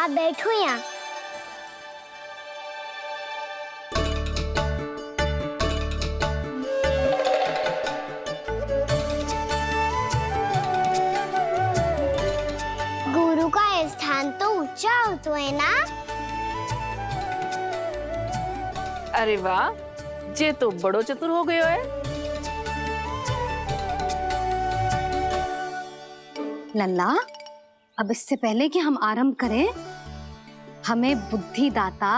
आप बैठो यहाँ। गुरु का स्थान तो ऊंचा होता है ना। अरे वाह, जे तो बड़ो चतुर हो गयो है। लल्ला, अब इससे पहले कि हम आरंभ करें, हमें बुद्धिदाता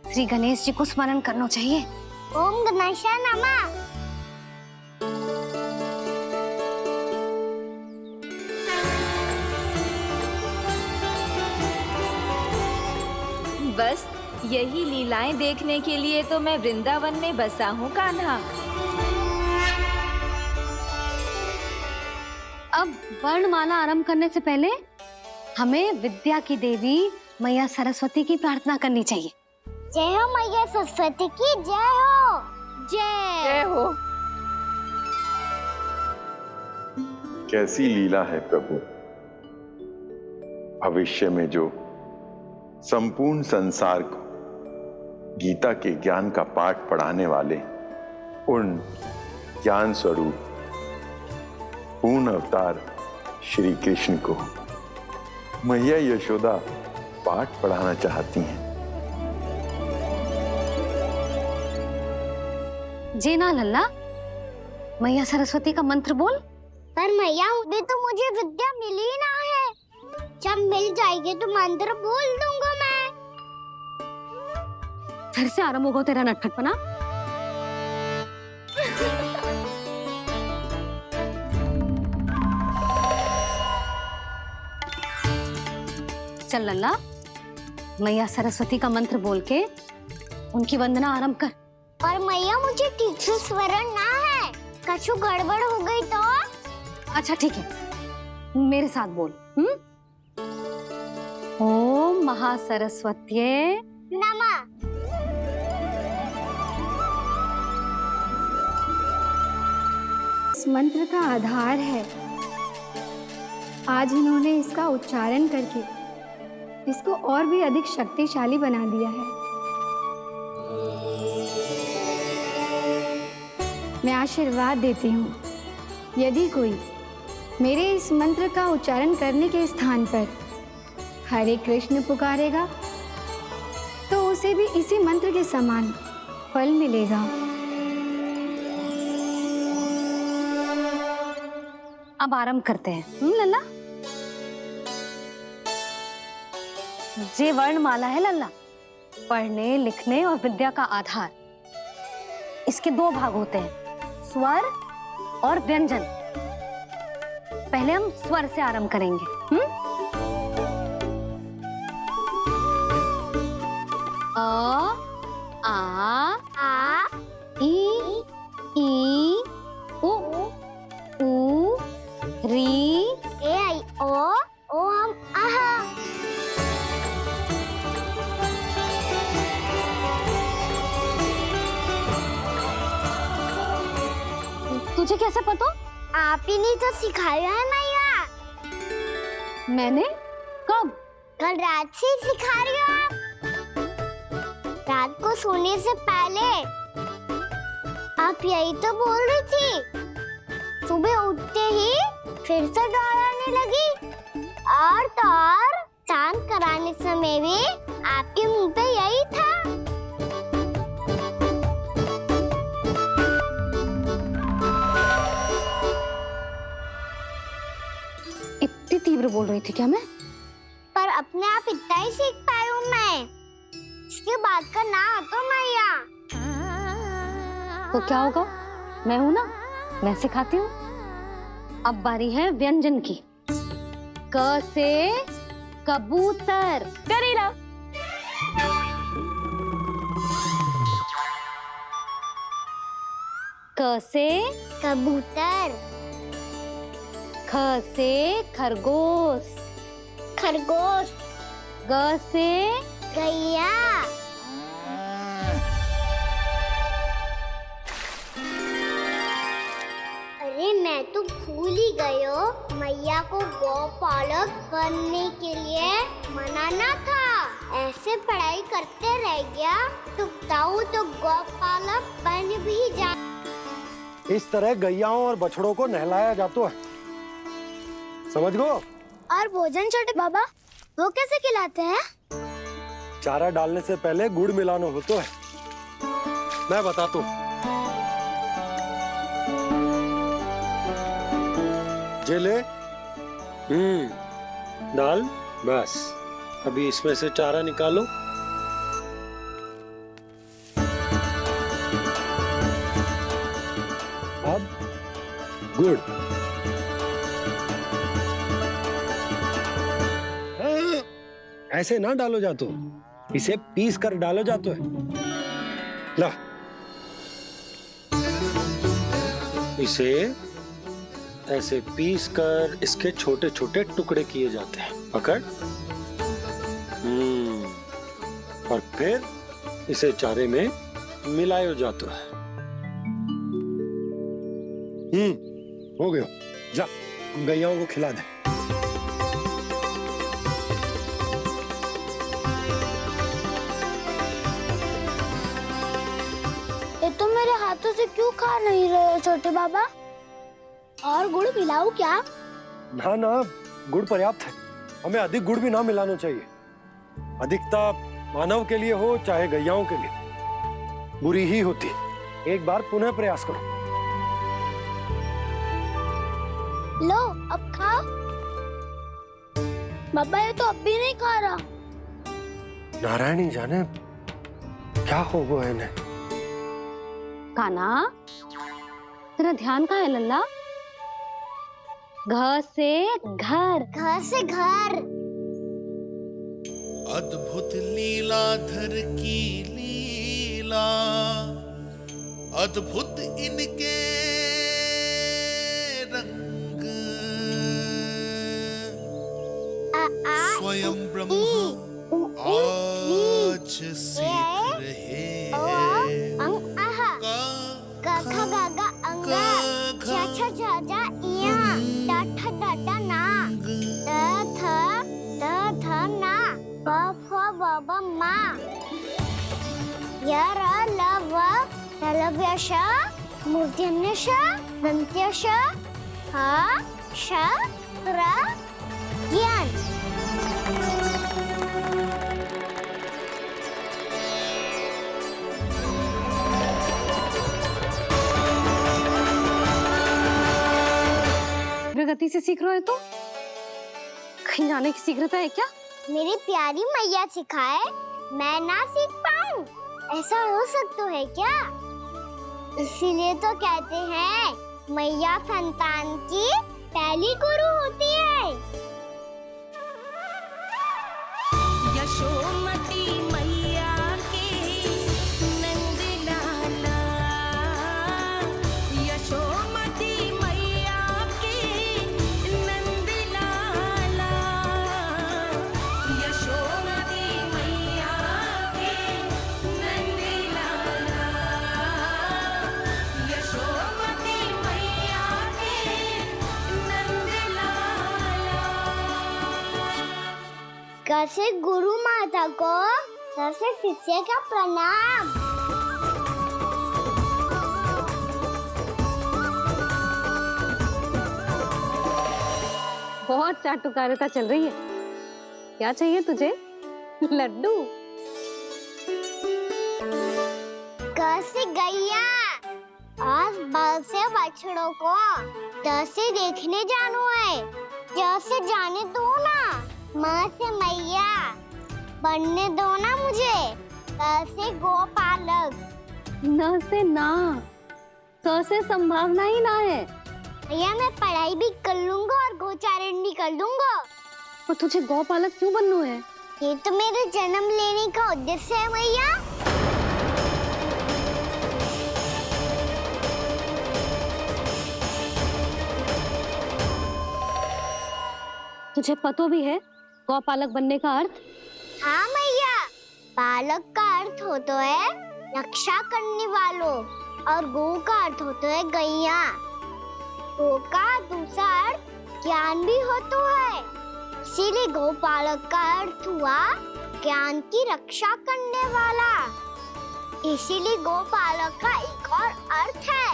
श्री गणेश जी को स्मरण करना चाहिए। ओम गणेशाय नमः। बस यही लीलाएं देखने के लिए तो मैं वृंदावन में बसा हूँ कान्हा। अब वर्णमाला आरंभ करने से पहले हमें विद्या की देवी मैया सरस्वती की प्रार्थना करनी चाहिए। जय हो मैया सरस्वती की जय हो। जय हो। कैसी लीला है प्रभु। भविष्य में जो संपूर्ण संसार को गीता के ज्ञान का पाठ पढ़ाने वाले उन ज्ञान स्वरूप पूर्ण अवतार श्री कृष्ण को मैया यशोदा पाठ पढ़ाना चाहती हैं। जी ना लल्ला, मैया सरस्वती का मंत्र बोल। पर मैया अभी तो मुझे विद्या मिली ना है। जब मिल जाएगी तो मंत्र बोल दूंगा मैं। फिर से आरंभ होगा तेरा नटखटपना। चल लल्ला, मैया सरस्वती का मंत्र बोल के उनकी वंदना आरंभ कर। पर मैया मुझे ठीक से स्मरण ना है, कछु गड़बड़ हो गई तो? अच्छा ठीक है, मेरे साथ बोल। ओम महासरस्वत्ये नमः। इस मंत्र का आधार है। आज इन्होंने इसका उच्चारण करके इसको और भी अधिक शक्तिशाली बना दिया है। मैं आशीर्वाद देती हूँ, यदि कोई मेरे इस मंत्र का उच्चारण करने के स्थान पर हरे कृष्ण पुकारेगा तो उसे भी इसी मंत्र के समान फल मिलेगा। अब आरंभ करते हैं। लल्ला, जे वर्णमाला है लल्ला, पढ़ने लिखने और विद्या का आधार। इसके दो भाग होते हैं, स्वर और व्यंजन। पहले हम स्वर से आरंभ करेंगे। अ, आ, ई, उ, री, ए आई ओ ओम आहा। तुझे कैसे पता? आप ही ने तो सिखाया है मैया। मैंने? कब? कल रात से सिखा रही हो आप। रात को सोने से पहले आप यही तो बोल रही थी। सुबह उठते ही फिर से दोहराने लगी, और तो और स्नान कराने समय भी आपके मुंह पे यही था। इतनी तीव्र बोल रही थी क्या मैं? पर अपने आप इतना ही सीख पाई हूँ मैं। इसके बाद का ना तो मैया। तो क्या होगा? मैं हूं ना, मैं सिखाती हूँ। अब बारी है व्यंजन की। क से कबूतर। करेला। क से कबूतर। ख से खरगोश। खरगोश। ग से गैया। अरे मैं तुम भूल ही गए हो मैया को गौपालक बनने के लिए मनाना था। ऐसे पढ़ाई करते रह गया तो ताऊ तो गौपालक बन भी जा। इस तरह गैयाओं और बछड़ों को नहलाया जाता है, समझ गो। और भोजन छोटे बाबा वो कैसे खिलाते हैं? चारा डालने से पहले गुड़ मिलाना होता है, मैं बताता हूँ। जे ले, डाल, बस अभी इसमें से चारा निकालो। अब गुड़, हाँ, ऐसे ना डालो जातो, इसे पीस कर डालो जातो है। ला, इसे ऐसे पीस कर इसके छोटे छोटे टुकड़े किए जाते हैं। पकड़, और फिर इसे चारे में मिलाया जाता है। हो गया, जा गैयाओं को खिला दे। ये तुम मेरे हाथों से क्यों खा नहीं रहे हो छोटे बाबा? और गुड़ मिलाऊं क्या? ना ना, गुड़ पर्याप्त है, हमें अधिक गुड़ भी ना मिलाना चाहिए। अधिकता मानव के लिए हो चाहे गैयाओं के लिए बुरी ही होती। एक बार पुनः प्रयास करो। लो अब खाओ। बाबा ये तो अब भी नहीं खा रहा। नारायणी जाने क्या हो गया इन्हें। कान्हा, तेरा ध्यान कहाँ है लल्ला? घर से घर, घर से घर। अद्भुत लीलाधर की लीला, अद्भुत इनके रंग, स्वयं ब्रह्म आज सीख रहे हैं। गा गा गा अंगा, छा छा छा जा इया, डा ठा डा डा ना, दा धा ना, बा फा बा बा मा, या रा ला वा, तलव्यश, मूर्धन्यश, दन्त्यश, हा श रा ज्ञान। गति से सीख रहे हो तो कहीं जाने की शीघ्रता है क्या? मेरी प्यारी मैया सिखाए, मैं ना सीख पाऊं, ऐसा हो सकता है क्या? इसीलिए तो कहते हैं मैया संतान की पहली गुरु होती है। यशोमती मैया के नंद लाला, यशोमती मैया के नंद लाला, यशोमती मैया के नंद लाला, यशोमती मैया के नंद लाला। कैसे गुरु माता को कैसे शिष्य का प्रणाम। बहुत चाटुकारिता चल रही है। क्या चाहिए तुझे? लड्डू? कैसे गैया और बल से बछड़ों को कैसे देखने जानो है, जैसे जाने दो ना, माँ से मैया बनने दो ना मुझे, कैसे गोपालक। न से ना, स से संभावना ही ना है। भैया मैं पढ़ाई भी कर लूंगा और गोचारण भी कर दूंगा। और तुझे गौपालक क्यों बनना है? ये तो मेरे जन्म लेने का उद्देश्य है भैया। तुझे पतो भी है गौपालक बनने का अर्थ? हाँ भैया, पालक का अर्थ होता है रक्षा करने वालों और गौ का अर्थ होता है गैया। गो का दूसरा अर्थ ज्ञान भी होता है, इसीलिए गोपालक का अर्थ हुआ ज्ञान की रक्षा करने वाला। इसीलिए गोपालक का एक और अर्थ है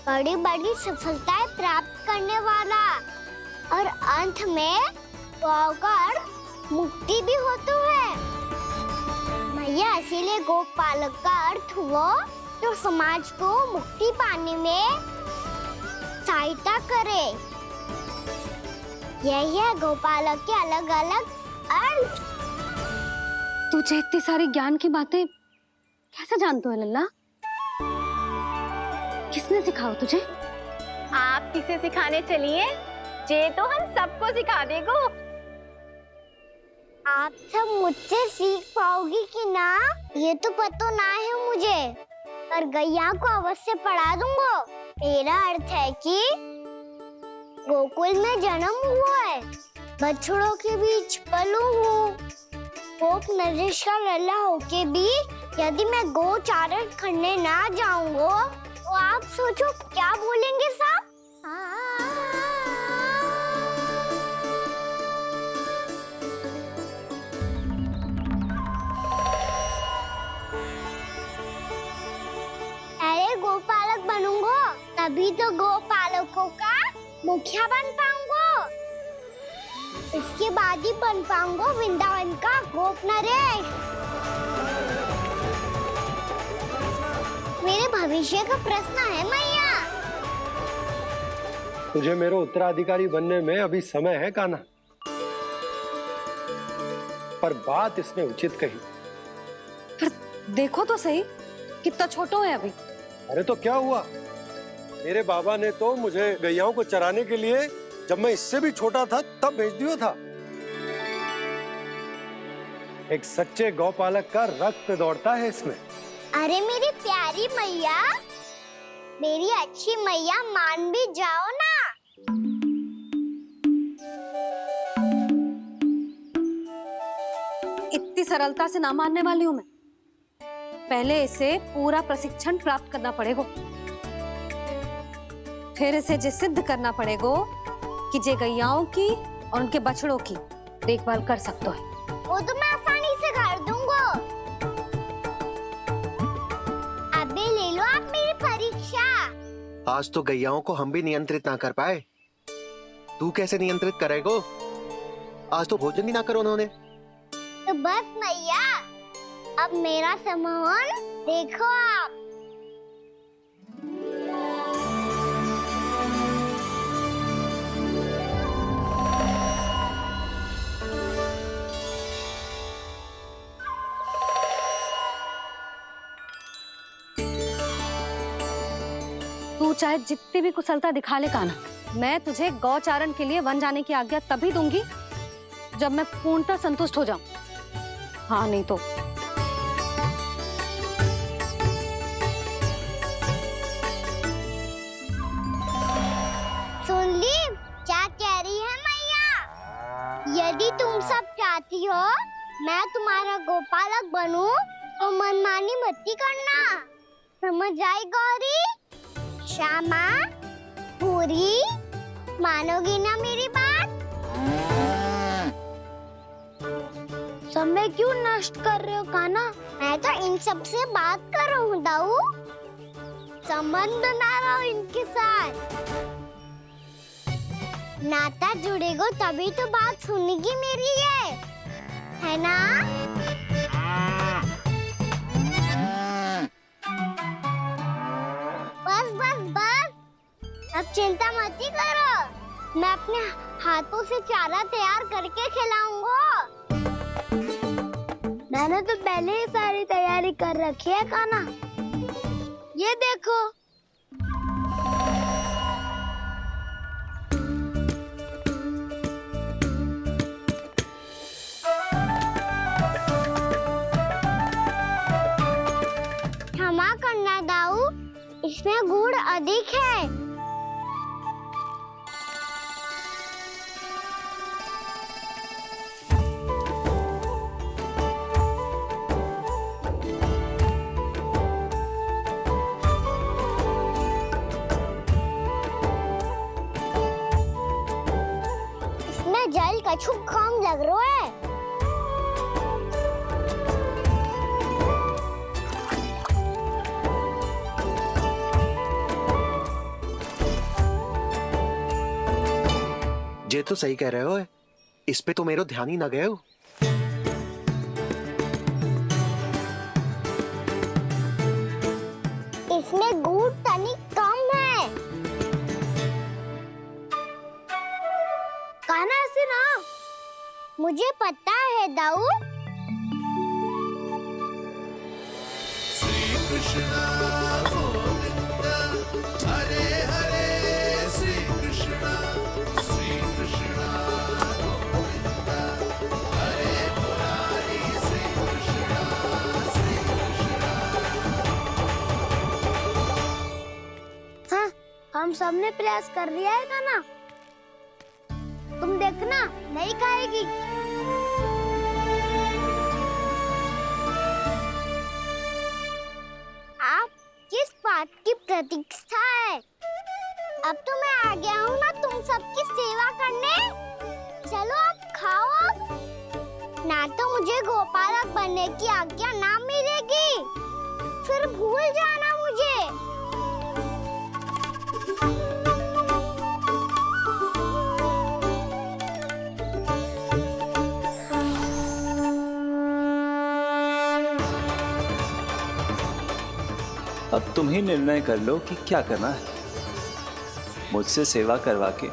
बड़ी बड़ी सफलताएं प्राप्त करने वाला, और अंत में गौ का अर्थ मुक्ति भी होता है। मैया इसीलिए गोपालक का अर्थ हुआ जो समाज को मुक्ति पाने में सहायता करे। यही है गोपालक के अलग अलग अर्थ। तुझे इतनी सारी ज्ञान की बातें कैसे जानते हो लल्ला? किसने सिखाओ तुझे? आप किसे सिखाने चलिए, जे तो हम सबको सिखा देगो। आप सब मुझसे सीख पाओगी कि ना ये तो पता ना है मुझे, पर गैया को अवश्य पढ़ा दूंगा। मेरा अर्थ है कि गोकुल में जन्म हुआ है, बछड़ों के बीच पलू हूँ, गोप नरेश का लल्ला होके भी यदि मैं गोचारण करने ना जाऊंगा तो आप सोचो क्या बोलेंगे सब? अरे गोपालक बनूंगा तभी तो गोपालकों का मुखिया बन पाऊंगा, इसके बाद ही बन पाऊंगा वृंदावन का गोप नरेश। मेरे भविष्य का प्रश्न है मैया। तुझे मेरे उत्तराधिकारी बनने में अभी समय है कान्हा, पर बात इसने उचित कही। पर देखो तो सही, कितना छोटो है अभी। अरे तो क्या हुआ, मेरे बाबा ने तो मुझे गैयाओं को चराने के लिए जब मैं इससे भी छोटा था तब भेज दिया था। एक सच्चे गौपालक का रक्त दौड़ता है इसमें। अरे मेरी प्यारी मैया, मेरी अच्छी मैया, मान भी जाओ ना। इतनी सरलता से ना मानने वाली हूँ मैं। पहले इसे पूरा प्रशिक्षण प्राप्त करना पड़ेगा, फिर इसे ये सिद्ध करना पड़ेगा कि जे गैयाओं की और उनके बछड़ों की देखभाल कर सकते हैं। वो तो मैं आसानी से कर दूंगा। अबे ले लो आप मेरी परीक्षा। आज तो गैयाओं को हम भी नियंत्रित ना कर पाए, तू कैसे नियंत्रित करेगो? आज तो भोजन भी ना करो उन्होंने। तो बस मैया, अब मेरा सम्मान देखो आप। तू चाहे जितनी भी कुशलता दिखा ले कान्हा, मैं तुझे गौचारण के लिए वन जाने की आज्ञा तभी दूंगी जब मैं पूर्णतः संतुष्ट हो जाऊं। हाँ नहीं तो सुन ली क्या कह रही है मैया? यदि तुम सब चाहती हो मैं तुम्हारा गोपालक बनूं तो मनमानी मत करना, समझ आई गौरी? श्यामा, पूरी, मानोगी ना मेरी बात? समय क्यों नष्ट कर रहे हो कान्हा? मैं तो इन सब से बात कर रहा हूँ दाऊ, संबंध बना रहा हूँ इनके साथ। नाता जुड़ेगा तभी तो बात सुनेगी मेरी, ये है ना? बस बस बस, अब चिंता मत ही करो, मैं अपने हाथों से चारा तैयार करके खिलाऊंगा। मैंने तो पहले ही सारी तैयारी कर रखी है कान्हा, ये देखो। क्षमा करना दाऊ, इसमें गुड़ अधिक है। मुझे जल कछु कम लग रहा है। जे तो सही कह रहे हो, इस पे तो मेरो ध्यान ही ना गए हो। इसमें गुड़ तनिक कम है। कहना ऐसे ना, मुझे पता है दाऊ। श्री कृष्ण गोविंद हरे हरे श्री कृष्ण गोविंद हरे मुरारी श्री कृष्ण हाँ, हम सबने प्रयास कर लिया है गाना। तुम देखना नहीं खाएगी। आप किस बात की प्रतीक्षा है? अब तो मैं आ गया हूँ ना तुम सबकी सेवा करने। चलो अब खाओ अब। ना तो मुझे गोपालक बनने की आज्ञा ना मिलेगी, फिर भूल जाना मुझे। अब तुम ही निर्णय कर लो कि क्या करना है। मुझसे सेवा करवा के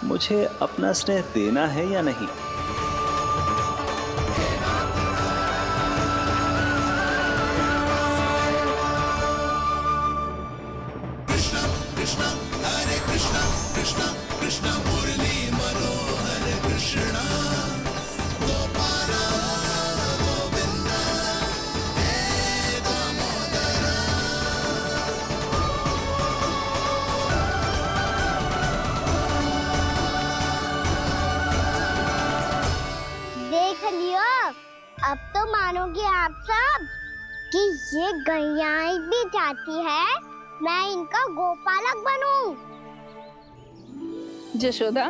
मुझे अपना स्नेह देना है या नहीं। कृष्ण कृष्ण हरे कृष्ण कृष्ण कृष्ण मुरली मनोहर कृष्ण गोपाल गोविंद हे दामोदर। देख लियो, अब तो मानोगे आप सब कि ये गैयाएं भी चाहती है मैं इनका गोपालक बनूं। जशोदा,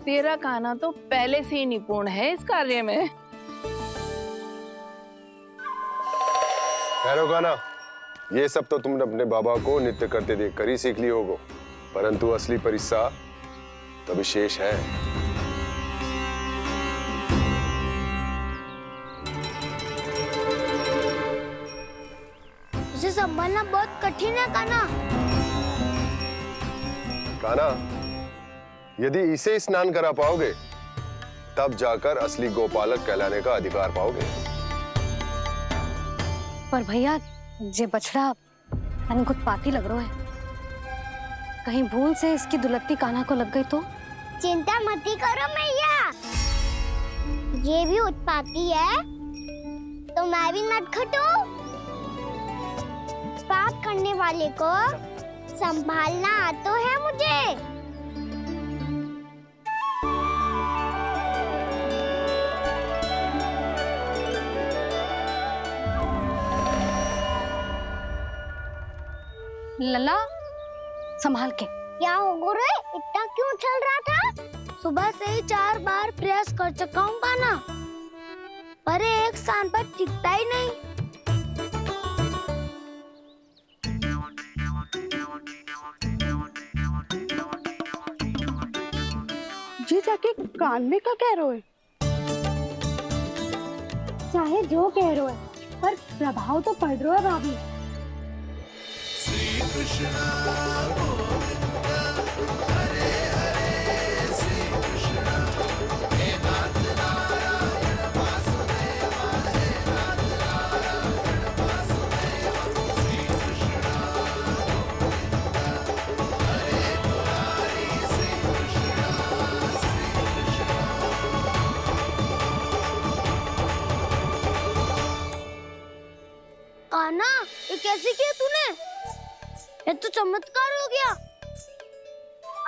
तेरा कान्हा तो पहले से ही निपुण है इस कार्य में। खैर होगा ना, ये सब तो तुमने अपने बाबा को नृत्य करते देखकर ही सीख ली होगो, परंतु असली परिस्सा तो विशेष है। उसे संभालना बहुत कठिन है कान्हा। कान्हा, यदि इसे स्नान करा पाओगे तब जाकर असली गोपालक कहलाने का अधिकार पाओगे। पर भैया, जे बछड़ा उत्पाती लग रहा है, कहीं भूल से इसकी दुलत्ती कान्हा को लग गई तो? चिंता मत करो मैया, ये भी उत्पाती है तो मैं भी नटखट हूँ। पाप करने वाले को संभालना आता है मुझे। लल्ला, संभाल के। क्या हो गुरु, इतना क्यों चल रहा था? सुबह से ही 4 बार प्रयास कर चुका हूँ कान्हा, पर एक स्थान पर टिकता ही नहीं। जी जाके कान में का कह रहे हो? चाहे जो कह रहे हो, पर प्रभाव तो पड़ रहा है भाभी। श्री कृष्ण गोविंद हरे हरे श्री कृष्ण हे नाथ नारायण वासुदेव हे नाथ नारायण वासुदेव। श्री कृष्ण गोविंद हरे मुरारी श्री कृष्ण कान्हा, ये कैसे किया तूने? ये तो चमत्कार हो गया।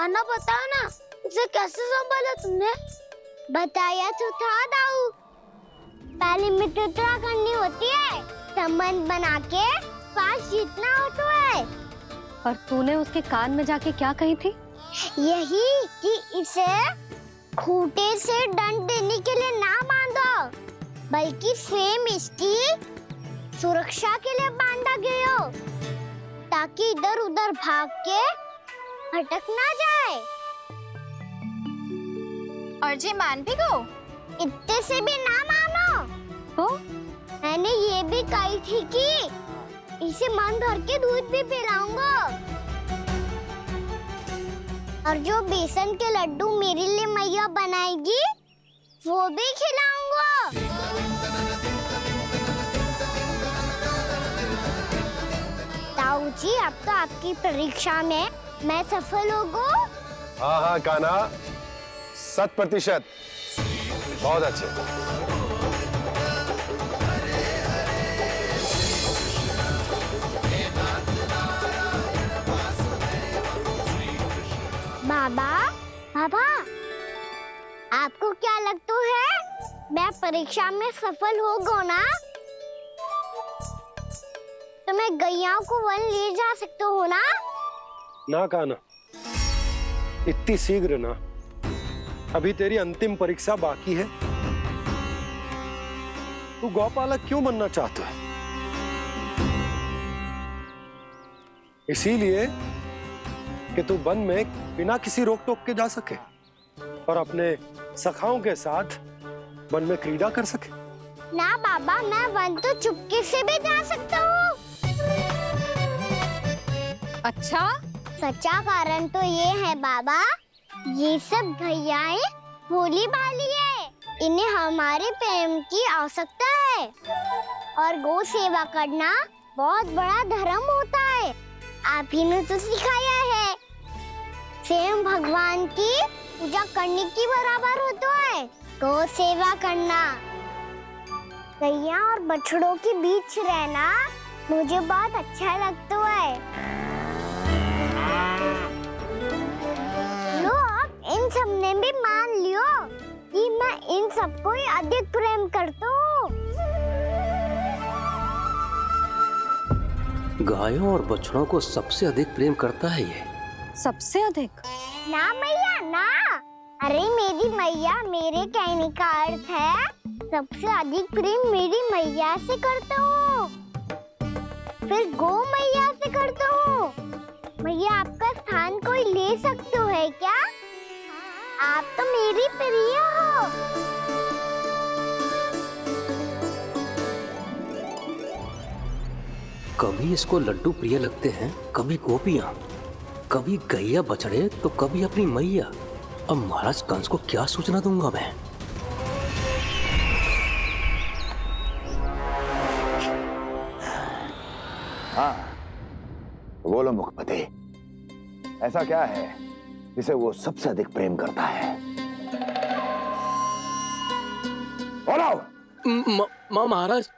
अन्ना बताओ ना, इसे कैसे संभाला तुमने? बताया तो था दाऊ, पहले मित्रता करनी होती है, संबंध बना के पास जीतना होता है। और तूने उसके कान में जाके क्या कही थी? यही कि इसे खूंटे से दंड देने के लिए ना बांधो, बल्कि स्वयं इसकी सुरक्षा के लिए बांधा गया हो, ताकि इधर उधर भाग के भटक ना जाए। और जी मान भी गो? इतने से भी ना मानो। तो मैंने ये भी कही थी कि इसे मन भर के दूध भी पिलाऊंगा, और जो बेसन के लड्डू मेरे लिए मैया बनाएगी वो भी खिलाऊंगा। ताऊ जी, अब तो आपकी परीक्षा में मैं सफल होगा। हाँ हाँ कान्हा, 100%। बहुत अच्छे। बाबा, बाबा, आपको क्या लगता है मैं परीक्षा में सफल हो गो ना, तो मैं गैयाओं को वन ले जा सकता हूँ ना? ना कान्हा, इतनी शीघ्र ना, अभी तेरी अंतिम परीक्षा बाकी है। तू गौपालक क्यों बनना चाहता है? इसीलिए कि तू वन में बिना किसी रोक टोक के जा सके और अपने सखाओं के साथ वन में क्रीड़ा कर सके। ना बाबा, मैं वन तो चुपके से भी जा सकता हूँ। अच्छा, सच्चा कारण तो ये है बाबा, ये सब गैयाएं भोली भाली है, इन्हें हमारे प्रेम की आवश्यकता है, और गौ सेवा करना बहुत बड़ा धर्म होता है। आप ही ने तो सिखाया है, स्वयं भगवान की पूजा करने की बराबर होता है गौ सेवा करना। गैया और बछड़ों के बीच रहना मुझे बहुत अच्छा लगता है। लो, अब इन सब ने भी मान लियो कि मैं इन सबको ही अधिक प्रेम करता हूँ। गायों और बछड़ों को सबसे अधिक प्रेम करता है ये। सबसे अधिक? ना मैया ना, अरे मेरी मैया, मेरे कहने का अर्थ है सबसे अधिक प्रेम मेरी मैया से करता हूँ, फिर गौ मैया से करता हूँ। मैया, आपका स्थान कोई ले सकते है क्या? आप तो मेरी प्रिय हो। कभी इसको लड्डू प्रिय लगते हैं, कभी गोपियां, कभी गैया बछड़े, तो कभी अपनी मैया। अब महाराज कंस को क्या सूचना दूंगा मैं? हाँ, बोलो मुखपति, ऐसा क्या है जिसे वो सबसे अधिक प्रेम करता है? बोलो। महाराज,